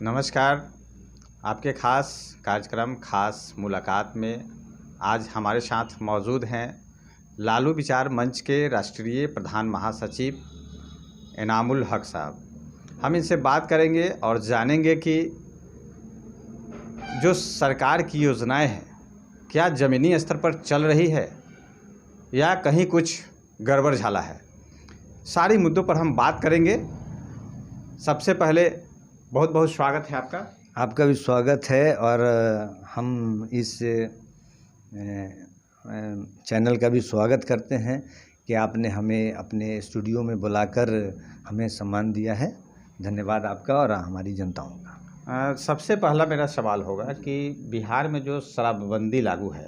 नमस्कार। आपके ख़ास कार्यक्रम ख़ास मुलाकात में आज हमारे साथ मौजूद हैं लालू विचार मंच के राष्ट्रीय प्रधान महासचिव इनामुल हक साहब। हम इनसे बात करेंगे और जानेंगे कि जो सरकार की योजनाएं हैं क्या ज़मीनी स्तर पर चल रही है या कहीं कुछ गड़बड़ झाला है। सारी मुद्दों पर हम बात करेंगे। सबसे पहले बहुत बहुत स्वागत है आपका। आपका भी स्वागत है और हम इस चैनल का भी स्वागत करते हैं कि आपने हमें अपने स्टूडियो में बुलाकर हमें सम्मान दिया है। धन्यवाद आपका और हमारी जनताओं का। सबसे पहला मेरा सवाल होगा कि बिहार में जो शराबबंदी लागू है,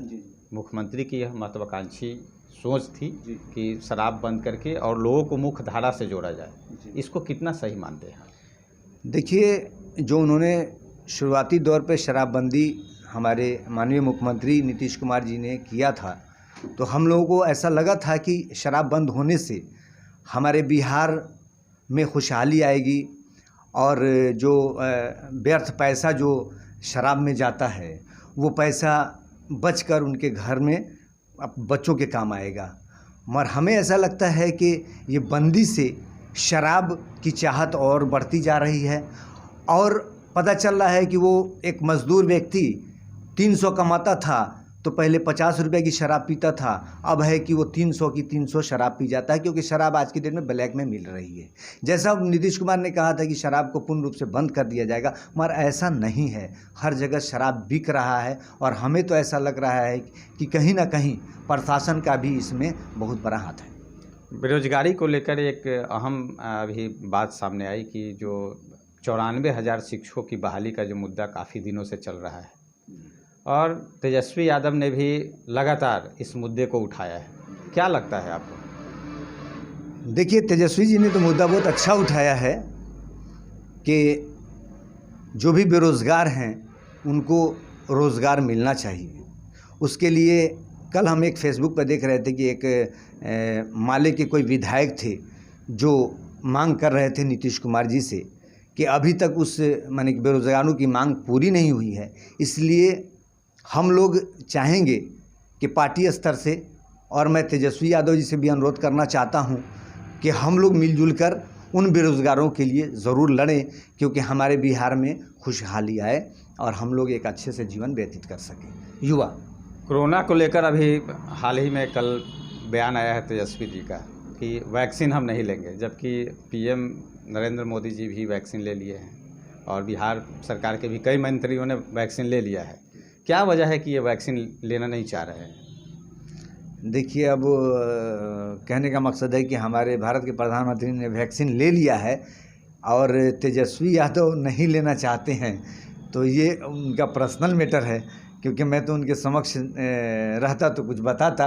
मुख्यमंत्री की यह महत्वाकांक्षी सोच थी कि शराब बंद करके और लोगों को मुख्य धारा से जोड़ा जाए, इसको कितना सही मानते हैं? देखिए, जो उन्होंने शुरुआती दौर पे शराबबंदी हमारे माननीय मुख्यमंत्री नीतीश कुमार जी ने किया था, तो हम लोगों को ऐसा लगा था कि शराब बंद होने से हमारे बिहार में खुशहाली आएगी और जो व्यर्थ पैसा जो शराब में जाता है वो पैसा बचकर उनके घर में बच्चों के काम आएगा। मगर हमें ऐसा लगता है कि ये बंदी से शराब की चाहत और बढ़ती जा रही है और पता चल रहा है कि वो एक मज़दूर व्यक्ति 300 कमाता था तो पहले 50 रुपये की शराब पीता था, अब है कि वो 300 की 300 शराब पी जाता है, क्योंकि शराब आज की डेट में ब्लैक में मिल रही है। जैसा नीतीश कुमार ने कहा था कि शराब को पूर्ण रूप से बंद कर दिया जाएगा, मगर ऐसा नहीं है। हर जगह शराब बिक रहा है और हमें तो ऐसा लग रहा है कि कहीं ना कहीं प्रशासन का भी इसमें बहुत बड़ा हाथ है। बेरोजगारी को लेकर एक अहम अभी बात सामने आई कि जो 94,000 शिक्षकों की बहाली का जो मुद्दा काफ़ी दिनों से चल रहा है और तेजस्वी यादव ने भी लगातार इस मुद्दे को उठाया है, क्या लगता है आपको? देखिए, तेजस्वी जी ने तो मुद्दा बहुत अच्छा उठाया है कि जो भी बेरोज़गार हैं उनको रोज़गार मिलना चाहिए। उसके लिए कल हम एक फेसबुक पर देख रहे थे कि एक माले के कोई विधायक थे जो मांग कर रहे थे नीतीश कुमार जी से कि अभी तक उस माने बेरोज़गारों की मांग पूरी नहीं हुई है। इसलिए हम लोग चाहेंगे कि पार्टी स्तर से, और मैं तेजस्वी यादव जी से भी अनुरोध करना चाहता हूं कि हम लोग मिलजुल कर उन बेरोज़गारों के लिए ज़रूर लड़ें, क्योंकि हमारे बिहार में खुशहाली आए और हम लोग एक अच्छे से जीवन व्यतीत कर सकें। युवा कोरोना को लेकर अभी हाल ही में कल बयान आया है तेजस्वी जी का कि वैक्सीन हम नहीं लेंगे, जबकि पीएम नरेंद्र मोदी जी भी वैक्सीन ले लिए हैं और बिहार सरकार के भी कई मंत्रियों ने वैक्सीन ले लिया है। क्या वजह है कि ये वैक्सीन लेना नहीं चाह रहे हैं? देखिए, अब कहने का मकसद है कि हमारे भारत के प्रधानमंत्री ने वैक्सीन ले लिया है और तेजस्वी यादव नहीं लेना चाहते हैं, तो ये उनका पर्सनल मैटर है। क्योंकि मैं तो उनके समक्ष रहता तो कुछ बताता,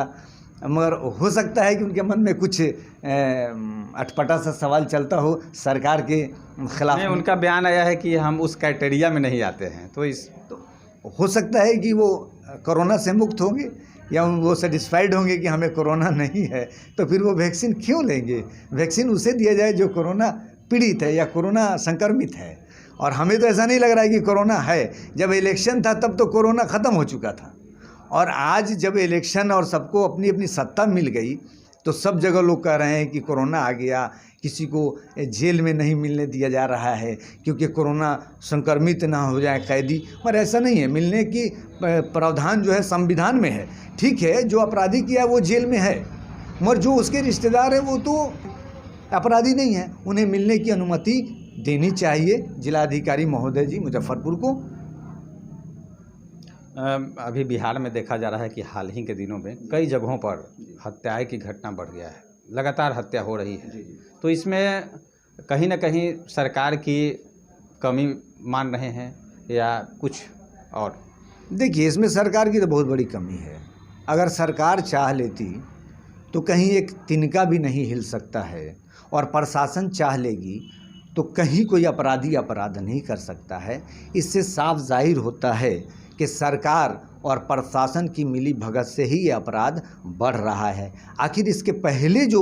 मगर हो सकता है कि उनके मन में कुछ अटपटा सा सवाल चलता हो सरकार के खिलाफ। उनका बयान आया है कि हम उस क्राइटेरिया में नहीं आते हैं, तो हो सकता है कि वो कोरोना से मुक्त होंगे या वो सेटिस्फाइड होंगे कि हमें कोरोना नहीं है, तो फिर वो वैक्सीन क्यों लेंगे? वैक्सीन उसे दिया जाए जो कोरोना पीड़ित है या कोरोना संक्रमित है। और हमें तो ऐसा नहीं लग रहा है कि कोरोना है। जब इलेक्शन था तब तो कोरोना ख़त्म हो चुका था, और आज जब इलेक्शन और सबको अपनी अपनी सत्ता मिल गई तो सब जगह लोग कह रहे हैं कि कोरोना आ गया, किसी को जेल में नहीं मिलने दिया जा रहा है क्योंकि कोरोना संक्रमित ना हो जाए कैदी। पर ऐसा नहीं है, मिलने की प्रावधान जो है संविधान में है। ठीक है, जो अपराधी किया वो जेल में है, मगर जो उसके रिश्तेदार हैं वो तो अपराधी नहीं है, उन्हें मिलने की अनुमति देनी चाहिए जिलाधिकारी महोदय जी मुजफ्फरपुर को। अभी बिहार में देखा जा रहा है कि हाल ही के दिनों में कई जगहों पर हत्याएं की घटना बढ़ गया है, लगातार हत्या हो रही है। तो इसमें कहीं ना कहीं सरकार की कमी मान रहे हैं या कुछ और? देखिए, इसमें सरकार की तो बहुत बड़ी कमी है। अगर सरकार चाह लेती तो कहीं एक तिनका भी नहीं हिल सकता है, और प्रशासन चाह लेगी तो कहीं कोई अपराधी अपराध नहीं कर सकता है। इससे साफ जाहिर होता है कि सरकार और प्रशासन की मिली भगत से ही ये अपराध बढ़ रहा है। आखिर इसके पहले जो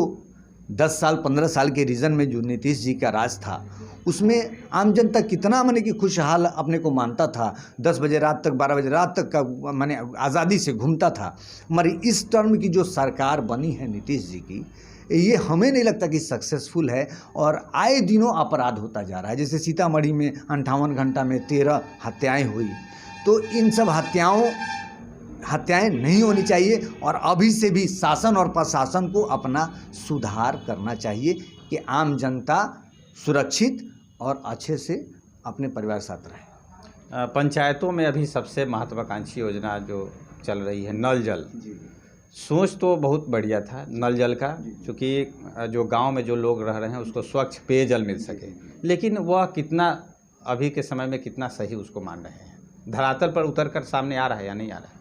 10 साल 15 साल के रीजन में जो नीतीश जी का राज था, उसमें आम जनता कितना माने कि खुशहाल अपने को मानता था, 10 बजे रात तक 12 बजे रात तक का माने आज़ादी से घूमता था। मगर इस टर्म की जो सरकार बनी है नीतीश जी की, ये हमें नहीं लगता कि सक्सेसफुल है और आए दिनों अपराध होता जा रहा है। जैसे सीतामढ़ी में 58 घंटा में 13 हत्याएँ हुई, तो इन सब हत्याएं नहीं होनी चाहिए और अभी से भी शासन और प्रशासन को अपना सुधार करना चाहिए कि आम जनता सुरक्षित और अच्छे से अपने परिवार के साथ रहे। पंचायतों में अभी सबसे महत्वाकांक्षी योजना जो चल रही है नल जल, सोच तो बहुत बढ़िया था नल जल का, क्योंकि जो गांव में जो लोग रह रहे हैं उसको स्वच्छ पेयजल मिल सके, लेकिन वह कितना अभी के समय में कितना सही उसको मान रहे हैं, धरातल पर उतर कर सामने आ रहा है या नहीं आ रहा है?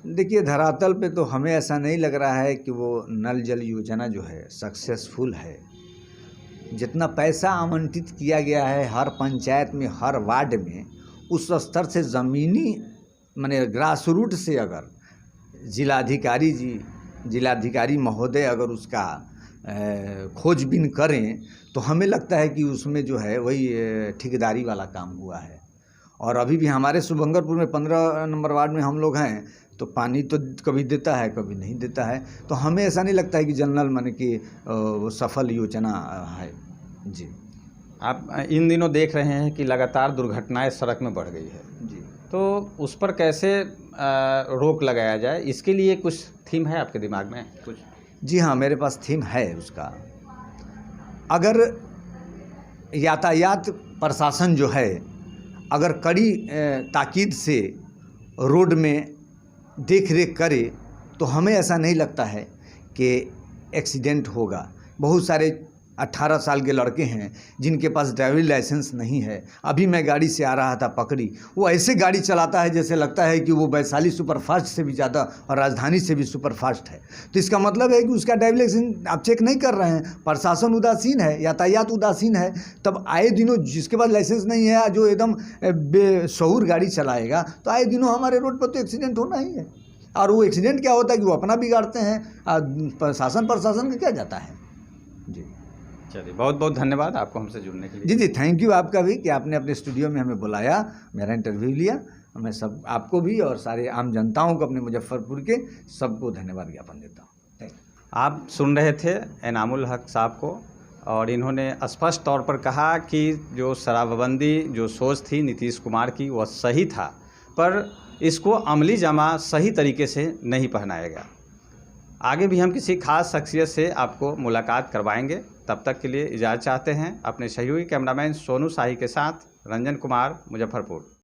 देखिए, धरातल पे तो हमें ऐसा नहीं लग रहा है कि वो नल जल योजना जो है सक्सेसफुल है। जितना पैसा आवंटित किया गया है हर पंचायत में, हर वार्ड में, उस स्तर से ज़मीनी माने ग्रास रूट से अगर जिलाधिकारी महोदय अगर उसका खोजबीन करें तो हमें लगता है कि उसमें जो है वही ठेकेदारी वाला काम हुआ है। और अभी भी हमारे शुभंकरपुर में 15 नंबर वार्ड में हम लोग हैं, तो पानी तो कभी देता है कभी नहीं देता है, तो हमें ऐसा नहीं लगता है कि जनरल माने कि वो सफल योजना है। जी, आप इन दिनों देख रहे हैं कि लगातार दुर्घटनाएं सड़क में बढ़ गई है जी, तो उस पर कैसे रोक लगाया जाए, इसके लिए कुछ थीम है आपके दिमाग में कुछ? जी हाँ, मेरे पास थीम है उसका। अगर यातायात प्रशासन जो है अगर कड़ी ताकीद से रोड में देख रेख करे तो हमें ऐसा नहीं लगता है कि एक्सीडेंट होगा। बहुत सारे 18 साल के लड़के हैं जिनके पास ड्राइविंग लाइसेंस नहीं है। अभी मैं गाड़ी से आ रहा था पकड़ी, वो ऐसे गाड़ी चलाता है जैसे लगता है कि वो वैशाली सुपरफास्ट से भी ज़्यादा और राजधानी से भी सुपरफास्ट है। तो इसका मतलब है कि उसका ड्राइविंग लाइसेंस आप चेक नहीं कर रहे हैं, प्रशासन उदासीन है, यातायात उदासीन है। तब आए दिनों जिसके पास लाइसेंस नहीं है, जो एकदम बेशऊर गाड़ी चलाएगा, तो आए दिनों हमारे रोड पर तो एक्सीडेंट होना ही है। और वो एक्सीडेंट क्या होता है कि वो अपना बिगाड़ते हैं, प्रशासन का क्या जाता है। जी, चलिए, बहुत बहुत धन्यवाद आपको हमसे जुड़ने के लिए। जी जी, थैंक यू आपका भी कि आपने अपने स्टूडियो में हमें बुलाया, मेरा इंटरव्यू लिया। मैं सब आपको भी और सारे आम जनताओं को, अपने मुजफ्फरपुर के सबको धन्यवाद ज्ञापन देता हूँ। Thank you. आप सुन रहे थे एनामुल हक साहब को, और इन्होंने स्पष्ट तौर पर कहा कि जो शराबबंदी जो सोच थी नीतीश कुमार की वह सही था, पर इसको अमली जामा सही तरीके से नहीं पहनाया गया। आगे भी हम किसी खास शख्सियत से आपको मुलाकात करवाएंगे। तब तक के लिए इजाज़त चाहते हैं अपने सहयोगी कैमरामैन सोनू शाही के साथ। रंजन कुमार, मुजफ्फरपुर।